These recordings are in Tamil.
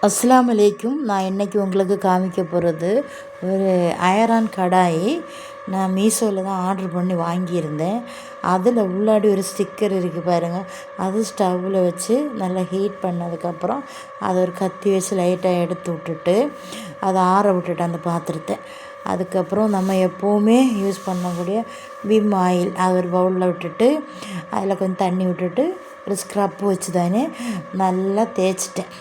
அஸ்ஸலாமு அலைக்கும். நான் இன்றைக்கி உங்களுக்கு காமிக்க போகிறது ஒரு அயரான் கடாய். நான் மீஷோவில் தான் ஆர்டர் பண்ணி வாங்கியிருந்தேன். அதில் உள்ளாடி ஒரு ஸ்டிக்கர் இருக்குது பாருங்கள். அது ஸ்டவ்வில் வச்சு நல்லா ஹீட் பண்ணதுக்கப்புறம் அதை ஒரு கத்தி வச்சு லைட்டாக எடுத்து விட்டுட்டு அதை ஆற விட்டுட்டு அந்த பாத்திரத்தை, அதுக்கப்புறம் நம்ம எப்போவுமே யூஸ் பண்ணக்கூடிய விம் ஆயில் அது ஒரு பவுலில் விட்டுட்டு அதில் கொஞ்சம் தண்ணி விட்டுட்டு ஒரு ஸ்க்ரப்பு வச்சு தானே நல்லா தேய்ச்சிட்டேன்.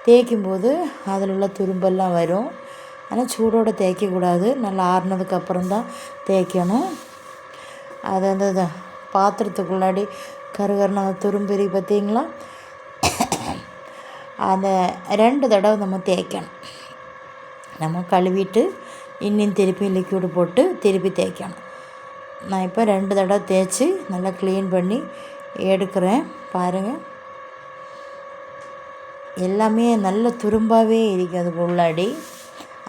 தேய்க்கும்போது அதில் உள்ள துரும்பெல்லாம் வரும். ஆனால் சூடோடு தேய்க்கக்கூடாது, நல்லா ஆறுனதுக்கப்புறம் தான் தேய்க்கணும். அது அந்த பாத்திரத்துக்குள்ளாடி கருகருன்னு அந்த துரும்பு இருக்கு பார்த்தீங்களா, அதை 2 தடவை நம்ம தேய்க்கணும். நம்ம கழுவிட்டு இன்னும் திருப்பி லிக்விடு போட்டு திருப்பி தேய்க்கணும். நான் இப்போ 2 தடவை தேய்ச்சி நல்லா க்ளீன் பண்ணி எடுக்கிறேன். பாருங்கள், எல்லாமே நல்ல துரும்பாகவே இருக்குது அதுக்கு உள்ளாடி.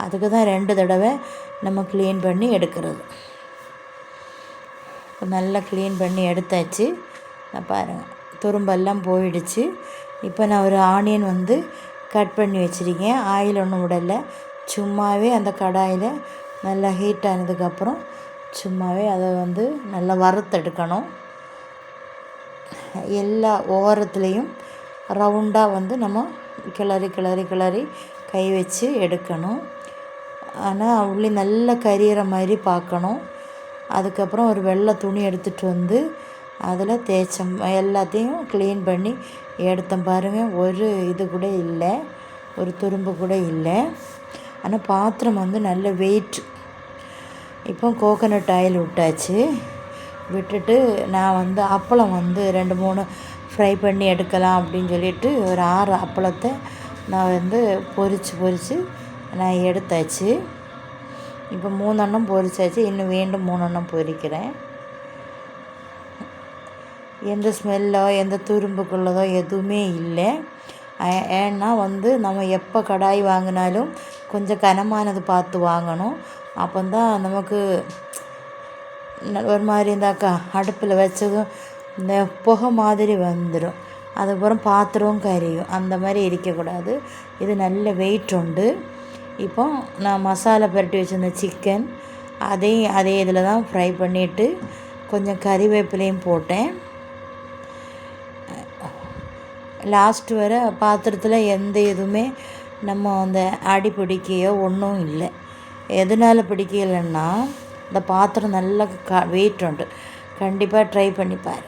அதுக்கு தான் 2 தடவை நம்ம க்ளீன் பண்ணி எடுக்கிறது. இப்போ நல்லா க்ளீன் பண்ணி எடுத்தாச்சு. பாருங்கள், துரும்பெல்லாம் போயிடுச்சு. இப்போ நான் ஒரு ஆனியன் கட் பண்ணி வச்சுருக்கேன். ஆயில் ஒன்றும் விடலை, சும்மாவே அந்த கடாயில் நல்லா ஹீட் ஆனதுக்கப்புறம் சும்மாவே அதை நல்லா வறுத்தெடுக்கணும். எல்லா ஓரத்துலேயும் ரவுண்டாக நம்ம கிளறி கிளறி கிளறி கை வச்சு எடுக்கணும். ஆனால் உள்ளே நல்லா கரியிற மாதிரி பார்க்கணும். அதுக்கப்புறம் ஒரு வெள்ளை துணி எடுத்துகிட்டு அதில் தேய்ச்சம் எல்லாத்தையும் க்ளீன் பண்ணி எடுத்தேன். பாருங்கள், ஒரு இது கூட இல்லை, ஒரு துரும்பு கூட இல்லை. ஆனால் பாத்திரம் நல்ல வெயிட். இப்போ கோகோனட் ஆயில் விட்டாச்சு. விட்டுட்டு நான் அப்பளம் 2-3 ஃப்ரை பண்ணி எடுக்கலாம் அப்படின்னு சொல்லிட்டு ஒரு 6 அப்பளத்தை நான் பொரித்து நான் எடுத்தாச்சு. இப்போ 3 எண்ணம் பொரிச்சாச்சு. இன்னும் வேண்டும் 3 எண்ணம் பொரிக்கிறேன். எந்த ஸ்மெல்லோ எந்த துரும்புக்குள்ளதோ எதுவுமே இல்லை. ஏன்னா நம்ம எப்போ கடாய் வாங்கினாலும் கொஞ்சம் கனமானது பார்த்து வாங்கணும். அப்போ தான் நமக்கு ஒரு மாதிரி இருந்தாக்கா அடுப்பில் வச்சதும் இந்த புகை மாதிரி வந்துடும். அதுக்கப்புறம் பாத்திரம் கரியும். அந்த மாதிரி இருக்கக்கூடாது. இது நல்ல வெயிட் உண்டு. இப்போ நான் மசாலா பரட்டி வச்சுருந்த சிக்கன் அதையும் அதே இதில் தான் ஃப்ரை பண்ணிவிட்டு கொஞ்சம் கறிவேப்பிலையும் போட்டேன். லாஸ்ட்டு வர பாத்திரத்தில் எந்த இதுவுமே நம்ம அடி பிடிக்கையோ ஒன்றும் இல்லை. எதனால் பிடிக்கலைன்னா இந்த பாத்திரம் நல்ல வெயிட் உண்டு. கண்டிப்பாக ட்ரை பண்ணி பாரு.